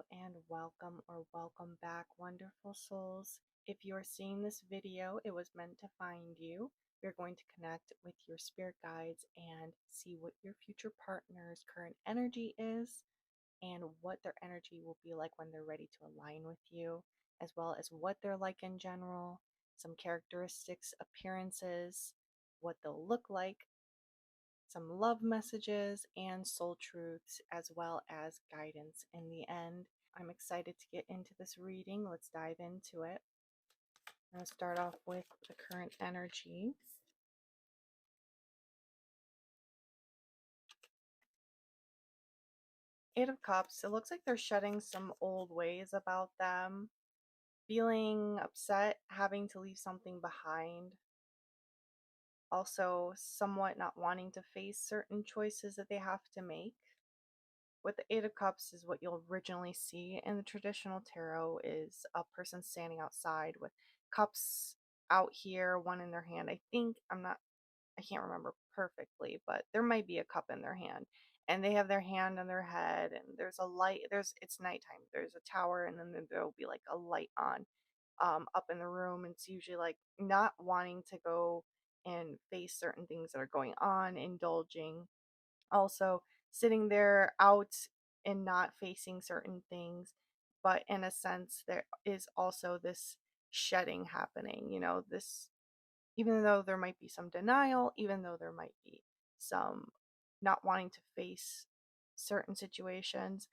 Hello and welcome or welcome back, wonderful souls. If you're seeing this video, it was meant to find you. You're going to connect with your spirit guides and see what your future partner's current energy is and what their energy will be like when they're ready to align with you, as well as what they're like in general, some characteristics, appearances, what they'll look like, some love messages, and soul truths, as well as guidance in the end. I'm excited to get into this reading. Let's dive into it. I'm going to start off with the current energy. Eight of Cups. It looks like they're shedding some old ways about them, feeling upset, having to leave something behind. Also, somewhat not wanting to face certain choices that they have to make. With the Eight of Cups is what you'll originally see in the traditional tarot is a person standing outside with cups out here, one in their hand. I can't remember perfectly, but there might be a cup in their hand. And they have their hand on their head and there's a light, it's nighttime. There's a tower and then there'll be like a light on up in the room. It's usually like not wanting to go and face certain things that are going on, indulging, also sitting there out and not facing certain things. But in a sense, there is also this shedding happening, this, even though there might be some denial, even though there might be some not wanting to face certain situations,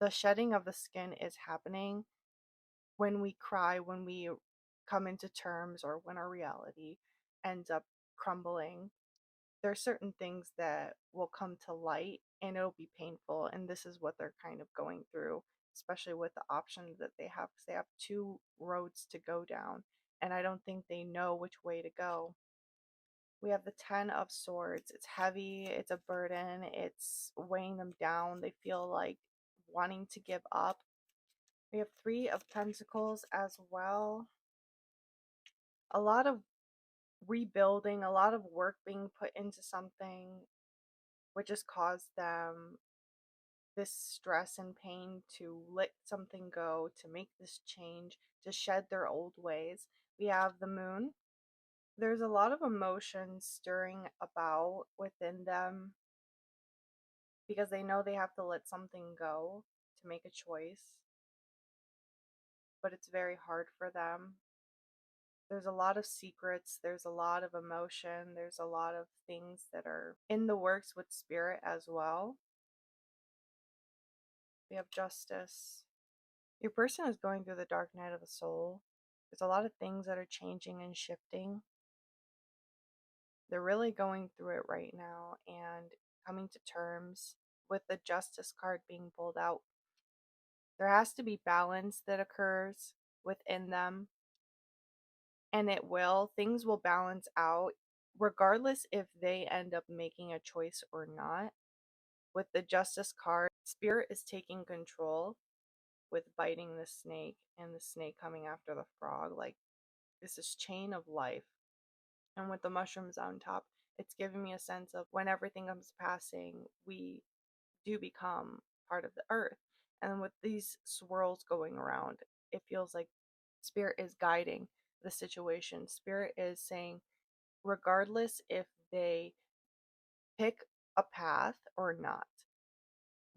the shedding of the skin is happening when we cry, when we come into terms, or when our reality ends up crumbling. There are certain things that will come to light and it'll be painful, and this is what they're kind of going through, especially with the options that they have, because they have two roads to go down and I don't think they know which way to go. We have the 10 of Swords. It's heavy, it's a burden, it's weighing them down. They feel like wanting to give up. We have Three of Pentacles as well. A lot of rebuilding, a lot of work being put into something, which has caused them this stress and pain to let something go, to make this change, to shed their old ways. We have the Moon. There's a lot of emotions stirring about within them because they know they have to let something go to make a choice, but it's very hard for them. There's a lot of secrets, there's a lot of emotion, there's a lot of things that are in the works with spirit as well. We have Justice. Your person is going through the dark night of the soul. There's a lot of things that are changing and shifting. They're really going through it right now and coming to terms with the Justice card being pulled out. There has to be balance that occurs within them, and it will. Things will balance out regardless if they end up making a choice or not. With the Justice card, Spirit is taking control with biting the snake and the snake coming after the frog. Like, this is chain of life. And with the mushrooms on top, it's giving me a sense of when everything comes passing, we do become part of the earth. And with these swirls going around, it feels like Spirit is guiding the situation. Spirit is saying, regardless if they pick a path or not,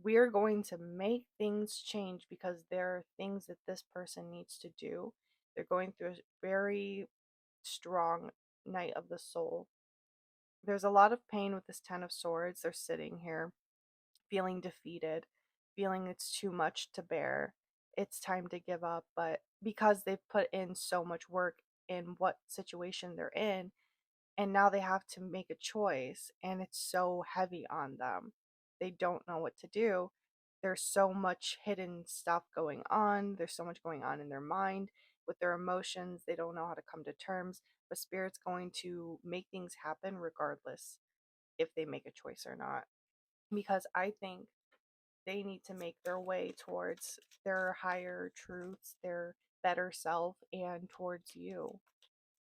we're going to make things change because there are things that this person needs to do. They're going through a very strong night of the soul. There's a lot of pain with this 10 of Swords. They're sitting here feeling defeated, feeling it's too much to bear. It's time to give up, but because they've put in so much work in what situation they're in, and now they have to make a choice, and it's so heavy on them. They don't know what to do. There's so much hidden stuff going on. There's so much going on in their mind with their emotions. They don't know how to come to terms, but Spirit's going to make things happen regardless if they make a choice or not. Because I think they need to make their way towards their higher truths, their better self, and towards you.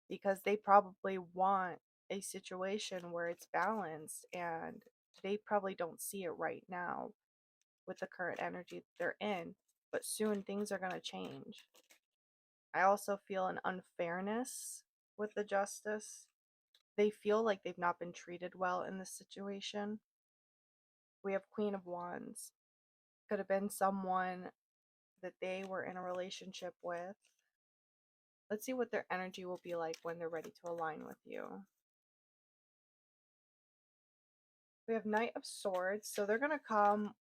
Because they probably want a situation where it's balanced, and they probably don't see it right now with the current energy that they're in. but soon things are going to change. I also feel an unfairness with the justice. They feel like they've not been treated well in this situation. We have Queen of Wands. Could have been someone that they were in a relationship with. Let's see what their energy will be like when they're ready to align with you. We have Knight of Swords, so they're going to come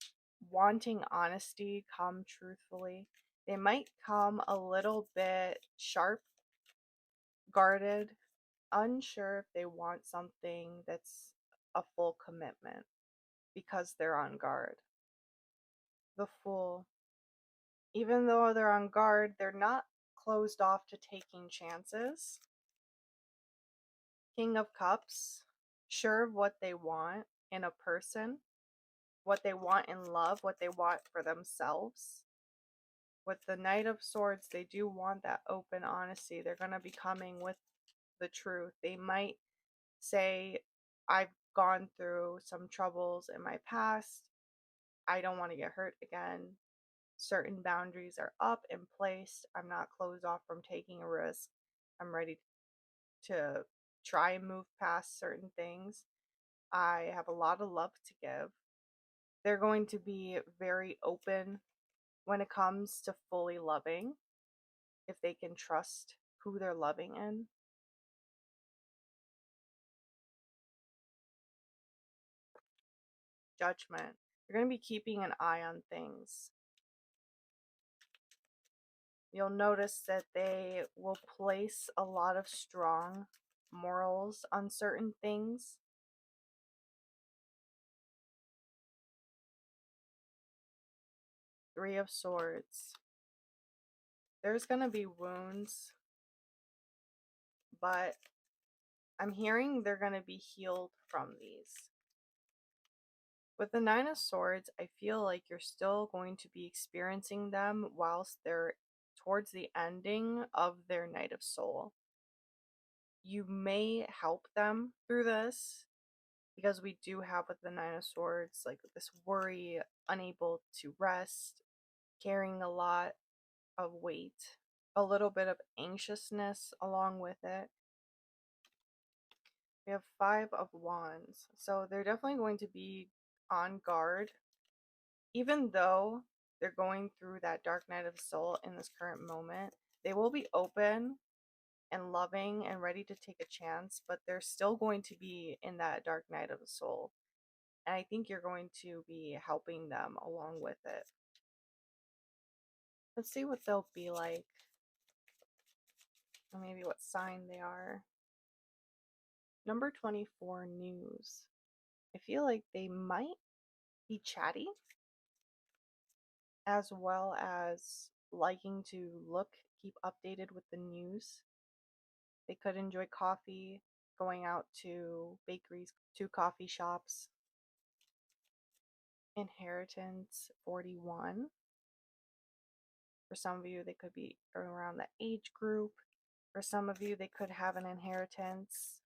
wanting honesty, come truthfully. They might come a little bit sharp, guarded, unsure if they want something that's a full commitment because they're on guard. The Fool. Even though they're on guard, they're not closed off to taking chances. King of Cups. Sure of what they want in a person, what they want in love, what they want for themselves. With the Knight of Swords, they do want that open honesty. They're going to be coming with the truth. They might say, I've gone through some troubles in my past. I don't want to get hurt again. Certain boundaries are up and placed. I'm not closed off from taking a risk. I'm ready to try and move past certain things. I have a lot of love to give. They're going to be very open when it comes to fully loving, if they can trust who they're loving in. Judgment. They're going to be keeping an eye on things. You'll notice that they will place a lot of strong morals on certain things. Three of Swords. There's going to be wounds, but I'm hearing they're going to be healed from these. With the Nine of Swords, I feel like you're still going to be experiencing them whilst they're towards the ending of their Night of Soul. You may help them through this because we do have with the Nine of Swords like this worry, unable to rest, carrying a lot of weight, a little bit of anxiousness along with it. We have Five of Wands, so they're definitely going to be on guard, even though they're going through that dark night of the soul in this current moment. They will be open and loving and ready to take a chance, but they're still going to be in that dark night of the soul. And I think you're going to be helping them along with it. Let's see what they'll be like, or maybe what sign they are. Number 24, news. I feel like they might be chatty, as well as liking to keep updated with the news. They could enjoy coffee, going out to bakeries, to coffee shops. Inheritance 41. For some of you, they could be around the age group. For some of you, they could have an inheritance.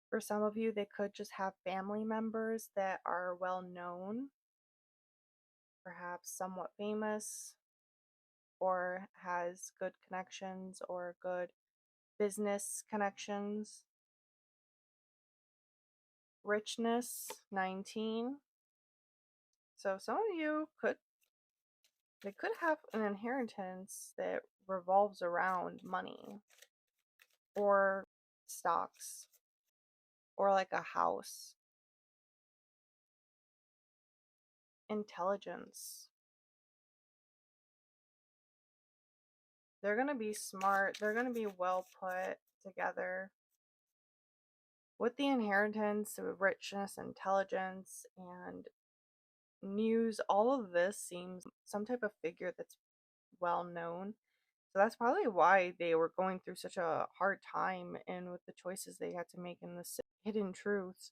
For some of you, they could just have family members that are well known, perhaps somewhat famous, or has good connections or good business connections. Richness 19. So some of you could have an inheritance that revolves around money or stocks or like a house. Intelligence. They're going to be smart. They're going to be well put together. With the inheritance, the richness, intelligence, and news, all of this seems some type of figure that's well known. So that's probably why they were going through such a hard time and with the choices they had to make in the hidden truths.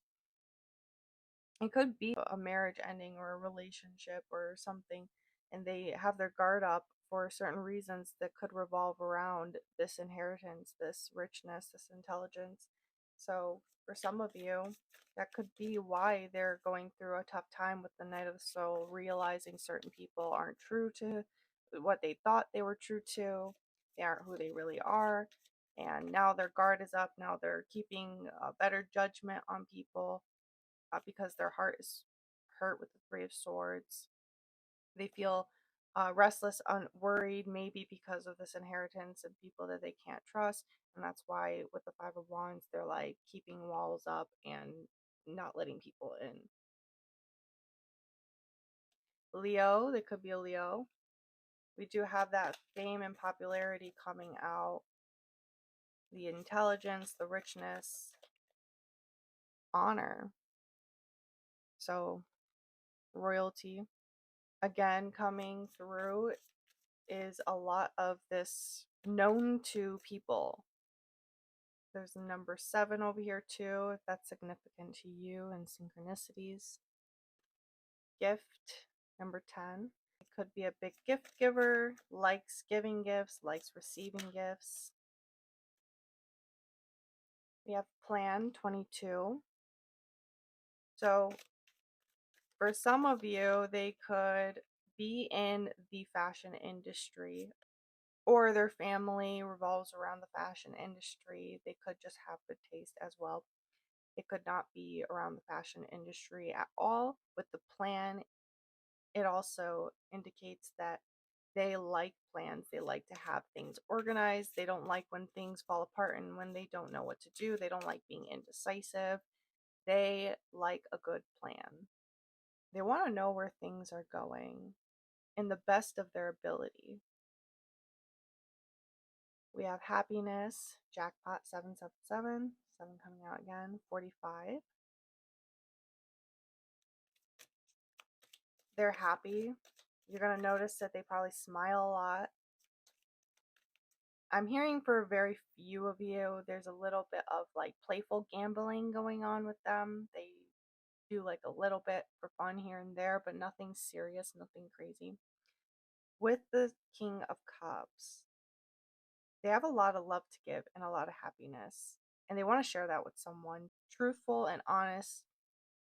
It could be a marriage ending or a relationship or something, and they have their guard up for certain reasons that could revolve around this inheritance, this richness, this intelligence. So, for some of you, that could be why they're going through a tough time with the Night of the Soul, realizing certain people aren't true to what they thought they were true to. They aren't who they really are. And now their guard is up. Now they're keeping a better judgment on people because their heart is hurt with the Three of Swords. They feel restless, worried, maybe because of this inheritance and people that they can't trust. And that's why with the Five of Wands, they're like keeping walls up and not letting people in. Leo, they could be a Leo. We do have that fame and popularity coming out, the intelligence, the richness, honor. So, royalty. Again, coming through is a lot of this known to people. There's a number 7 over here too, if that's significant to you, and synchronicities. Gift, number 10. It could be a big gift giver, likes giving gifts, likes receiving gifts. We have plan, 22. So for some of you, they could be in the fashion industry, or their family revolves around the fashion industry. They could just have good taste as well. It could not be around the fashion industry at all. With the plan, it also indicates that they like plans. They like to have things organized. They don't like when things fall apart and when they don't know what to do. They don't like being indecisive. They like a good plan. They want to know where things are going in the best of their ability. We have happiness, jackpot 777, 7 coming out again, 45. They're happy. You're going to notice that they probably smile a lot. I'm hearing for very few of you, there's a little bit of like playful gambling going on with them. They do like a little bit for fun here and there, but nothing serious, nothing crazy. With the King of Cups, they have a lot of love to give and a lot of happiness, and they want to share that with someone truthful and honest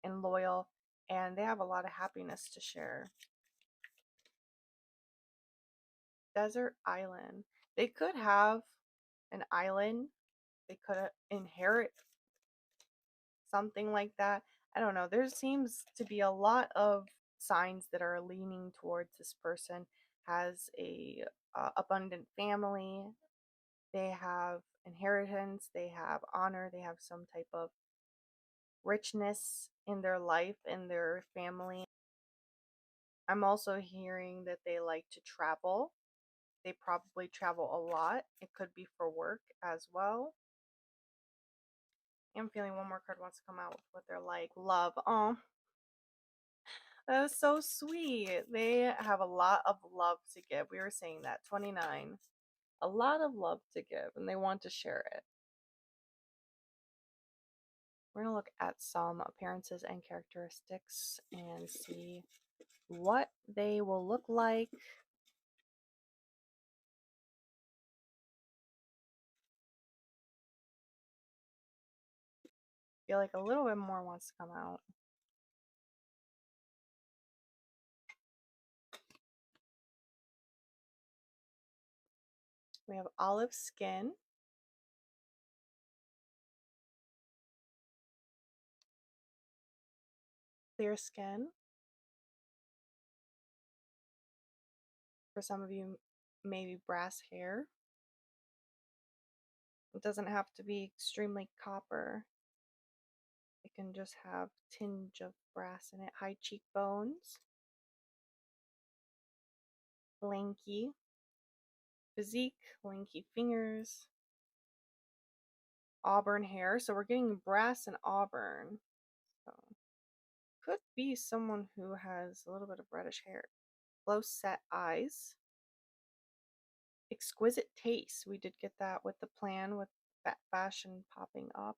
and loyal, and they have a lot of happiness to share. Desert island. They could have an island. They could inherit something like that. I don't know. There seems to be a lot of signs that are leaning towards this person has a abundant family. They have inheritance. They have honor. They have some type of richness in their life, in their family. I'm also hearing that they like to travel. They probably travel a lot. It could be for work as well. I'm feeling one more card wants to come out with what they're like. Love. Oh, that is so sweet. They have a lot of love to give. We were saying that. 29. A lot of love to give, and they want to share it. We're going to look at some appearances and characteristics and see what they will look like. I feel like a little bit more wants to come out. We have olive skin, clear skin. For some of you, maybe brass hair. It doesn't have to be extremely copper. It can just have tinge of brass in it. High cheekbones. Lanky physique, lanky fingers. Auburn hair. So we're getting brass and auburn. So could be someone who has a little bit of reddish hair. Close set eyes. Exquisite taste. We did get that with the plan with that fashion popping up.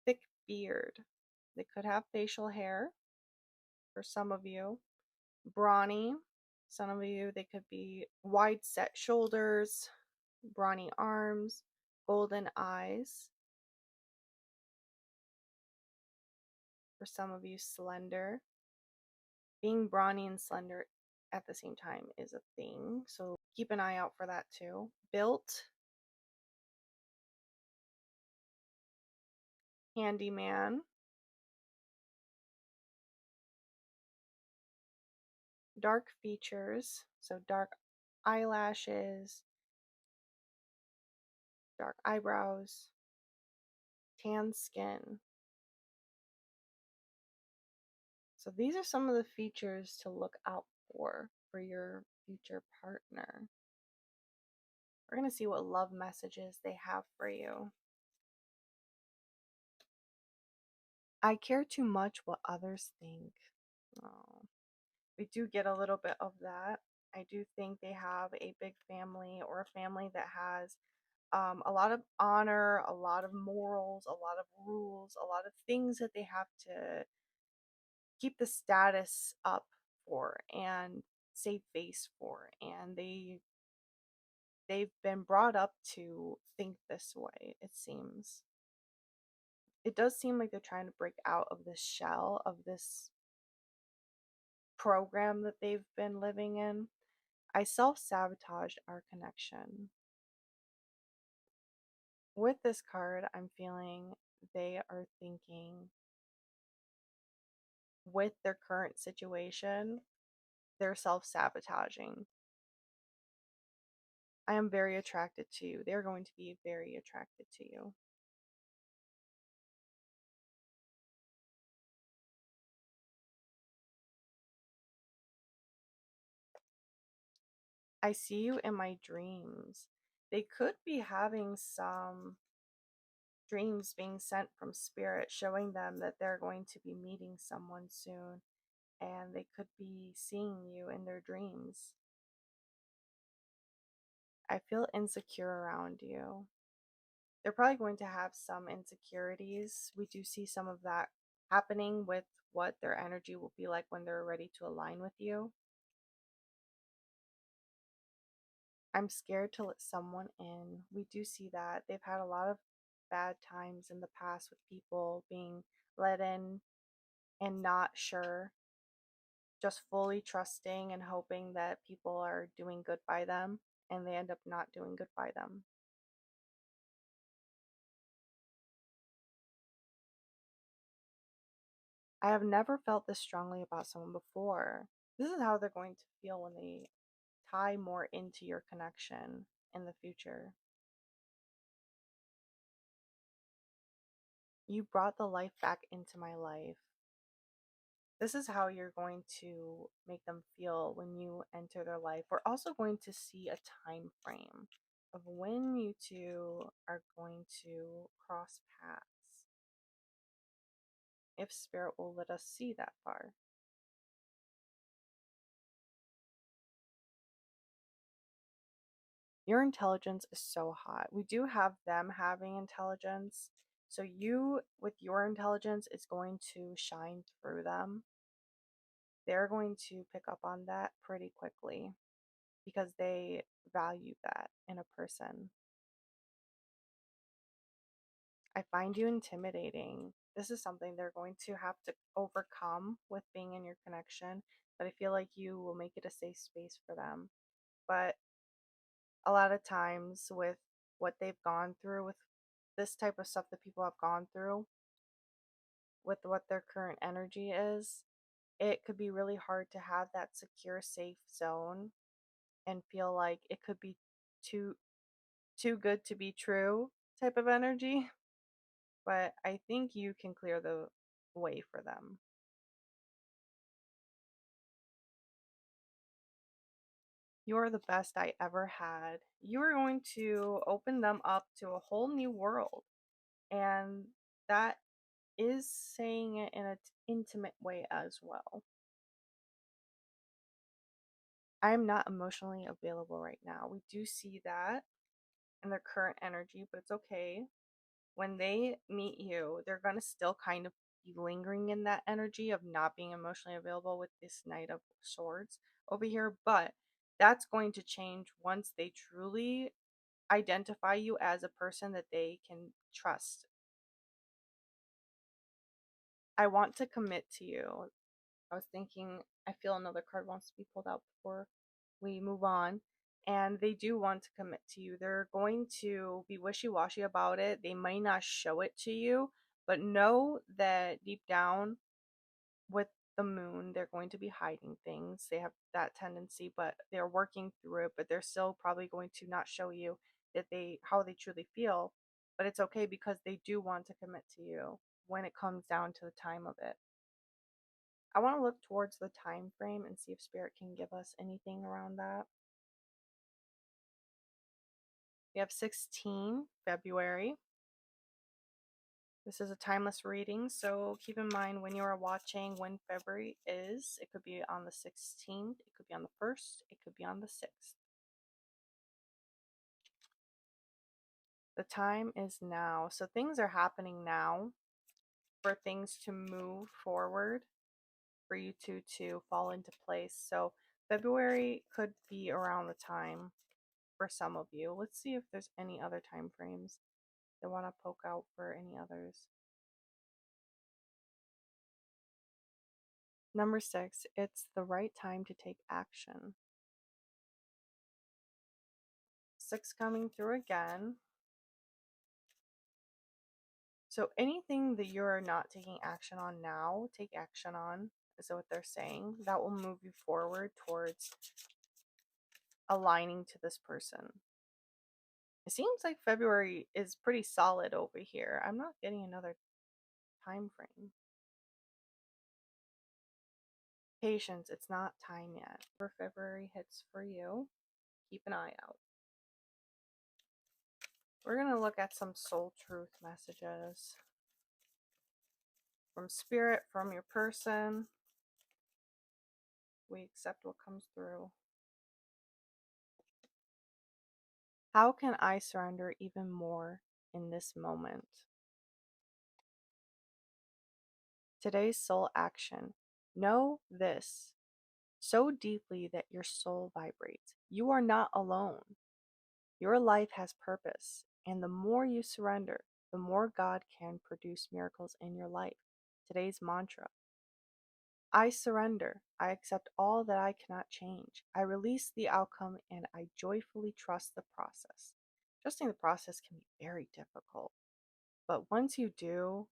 Thick beard. They could have facial hair for some of you. Brawny. Some of you, they could be wide set shoulders, brawny arms, golden eyes. For some of you, slender. Being brawny and slender at the same time is a thing. So keep an eye out for that too. Built, handyman, dark features, so dark eyelashes, dark eyebrows, tan skin. So these are some of the features to look out for your future partner. We're going to see what love messages they have for you. I care too much what others think. Oh, we do get a little bit of that. I do think they have a big family or a family that has a lot of honor, a lot of morals, a lot of rules, a lot of things that they have to keep the status up for and save face for. And they've been brought up to think this way, it seems. It does seem like they're trying to break out of this shell of this program that they've been living in. I self sabotaged our connection. With this card, I'm feeling they are thinking with their current situation, they're self sabotaging. I am very attracted to you. They're going to be very attracted to you. I see you in my dreams. They could be having some dreams being sent from spirit showing them that they're going to be meeting someone soon and they could be seeing you in their dreams. I feel insecure around you. They're probably going to have some insecurities. We do see some of that happening with what their energy will be like when they're ready to align with you. I'm scared to let someone in. We do see that. They've had a lot of bad times in the past with people being let in and not sure, just fully trusting and hoping that people are doing good by them, and they end up not doing good by them. I have never felt this strongly about someone before. This is how they're going to feel when they tie more into your connection in the future. You brought the life back into my life. This is how you're going to make them feel when you enter their life. We're also going to see a time frame of when you two are going to cross paths, if spirit will let us see that far. Your intelligence is so hot. We do have them having intelligence. So you, with your intelligence, is going to shine through them. They're going to pick up on that pretty quickly because they value that in a person. I find you intimidating. This is something they're going to have to overcome with being in your connection, but I feel like you will make it a safe space for them. But a lot of times, with what they've gone through, with this type of stuff that people have gone through, with what their current energy is, it could be really hard to have that secure, safe zone and feel like it could be too too good to be true type of energy. But I think you can clear the way for them. You're the best I ever had. You are going to open them up to a whole new world. And that is saying it in an intimate way as well. I am not emotionally available right now. We do see that in their current energy, but it's okay. When they meet you, they're going to still kind of be lingering in that energy of not being emotionally available with this Knight of Swords over here, but that's going to change once they truly identify you as a person that they can trust. I want to commit to you. I was thinking, I feel another card wants to be pulled out before we move on. And they do want to commit to you. They're going to be wishy washy about it. They might not show it to you, but know that deep down with the moon, they're going to be hiding things. They have that tendency, but they're working through it, but they're still probably going to not show you that they how they truly feel. But it's okay because they do want to commit to you when it comes down to the time of it. I want to look towards the time frame and see if spirit can give us anything around that. We have 16 February. This is a timeless reading, so keep in mind when you are watching when February is. It could be on the 16th, it could be on the 1st, it could be on the 6th. The time is now. So things are happening now for things to move forward, for you to fall into place. So February could be around the time for some of you. Let's see if there's any other time frames they want to poke out for any others. Number 6, it's the right time to take action. 6 coming through again. So anything that you're not taking action on now, take action on, is what they're saying. That will move you forward towards aligning to this person. It seems like February is pretty solid over here. I'm not getting another time frame. Patience, it's not time yet. For February hits for you, keep an eye out. We're going to look at some soul truth messages from spirit, from your person. We accept what comes through. How can I surrender even more in this moment? Today's soul action. Know this so deeply that your soul vibrates. You are not alone. Your life has purpose, and the more you surrender, the more God can produce miracles in your life. Today's mantra. I surrender. I accept all that I cannot change. I release the outcome and I joyfully trust the process. Trusting the process can be very difficult, but once you do,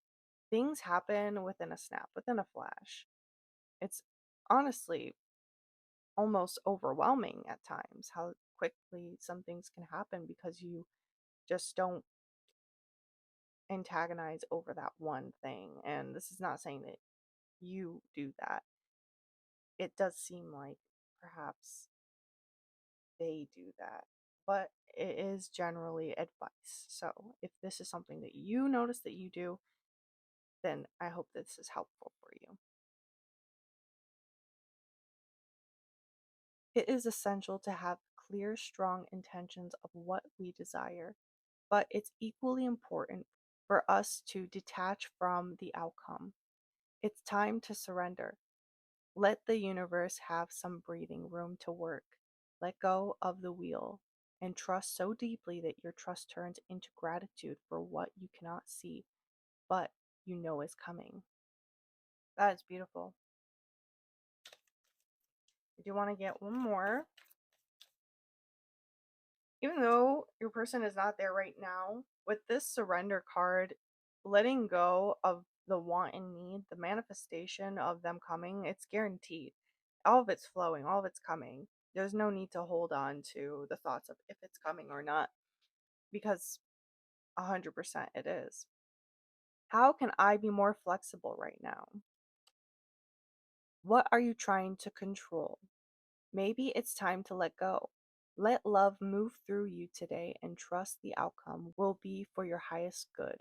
things happen within a snap, within a flash. It's honestly almost overwhelming at times how quickly some things can happen because you just don't antagonize over that one thing. And this is not saying that you do that. It does seem like perhaps they do that, but it is generally advice. So if this is something that you notice that you do, then I hope this is helpful for you. It is essential to have clear, strong intentions of what we desire, but it's equally important for us to detach from the outcome. It's time to surrender. Let the universe have some breathing room to work. Let go of the wheel and trust so deeply that your trust turns into gratitude for what you cannot see, but you know is coming. That is beautiful. I do want to get one more. Even though your person is not there right now, with this surrender card, letting go of the want and need, the manifestation of them coming, it's guaranteed. All of it's flowing, all of it's coming. There's no need to hold on to the thoughts of if it's coming or not, because 100% it is. How can I be more flexible right now? What are you trying to control? Maybe it's time to let go. Let love move through you today and trust the outcome will be for your highest good.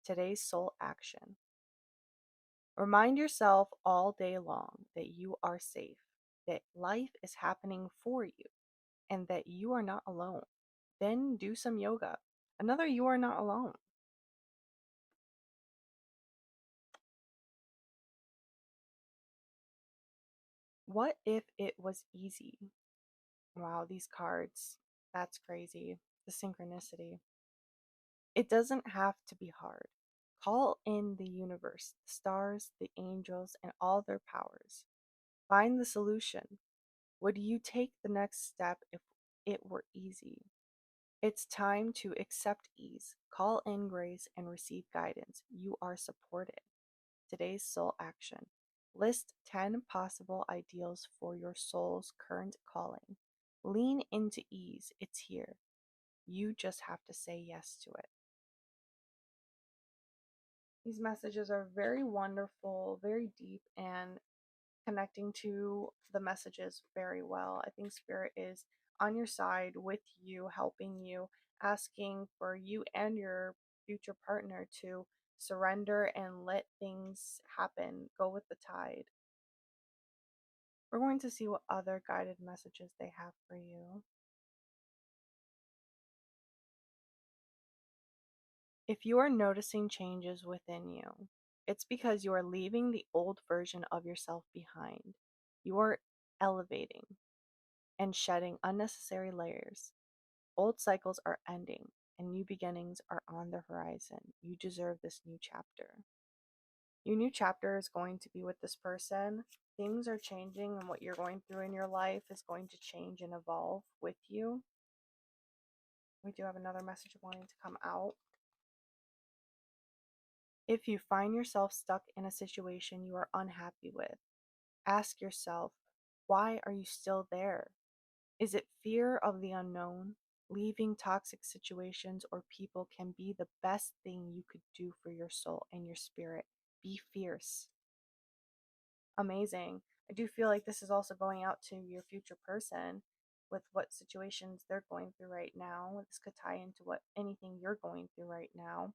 Today's soul action. Remind yourself all day long that you are safe, that life is happening for you, and that you are not alone. Then do some yoga. Another, you are not alone. What if it was easy? Wow, these cards. That's crazy. The synchronicity. It doesn't have to be hard. Call in the universe, the stars, the angels, and all their powers. Find the solution. Would you take the next step if it were easy? It's time to accept ease, call in grace, and receive guidance. You are supported. Today's soul action. List 10 possible ideals for your soul's current calling. Lean into ease. It's here. You just have to say yes to it. These messages are very wonderful, very deep, and connecting to the messages very well. I think Spirit is on your side with you, helping you, asking for you and your future partner to surrender and let things happen, go with the tide. We're going to see what other guided messages they have for you. If you are noticing changes within you, it's because you are leaving the old version of yourself behind. You are elevating and shedding unnecessary layers. Old cycles are ending and new beginnings are on the horizon. You deserve this new chapter. Your new chapter is going to be with this person. Things are changing, and what you're going through in your life is going to change and evolve with you. We do have another message wanting to come out. If you find yourself stuck in a situation you are unhappy with, ask yourself, why are you still there? Is it fear of the unknown? Leaving toxic situations or people can be the best thing you could do for your soul and your spirit. Be fierce. Amazing. I do feel like this is also going out to your future person with what situations they're going through right now. This could tie into what anything you're going through right now.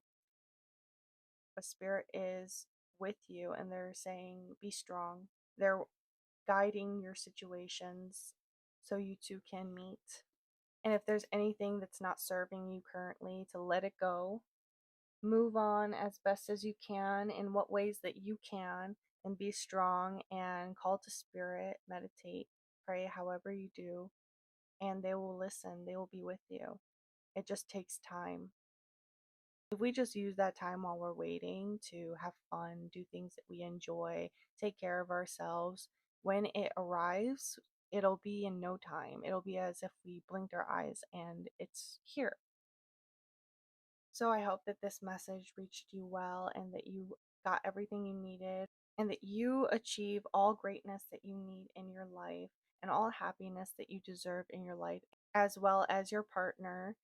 A spirit is with you and they're saying, be strong. They're guiding your situations so you two can meet. And if there's anything that's not serving you currently, to let it go. Move on as best as you can in what ways that you can, and be strong and call to spirit, meditate, pray however you do, and they will listen. They will be with you. It just takes time. If we just use that time while we're waiting to have fun, do things that we enjoy, take care of ourselves, when it arrives, it'll be in no time. It'll be as if we blinked our eyes and it's here. So I hope that this message reached you well and that you got everything you needed and that you achieve all greatness that you need in your life and all happiness that you deserve in your life, as well as your partner.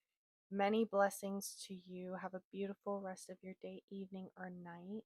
Many blessings to you. Have a beautiful rest of your day, evening, or night.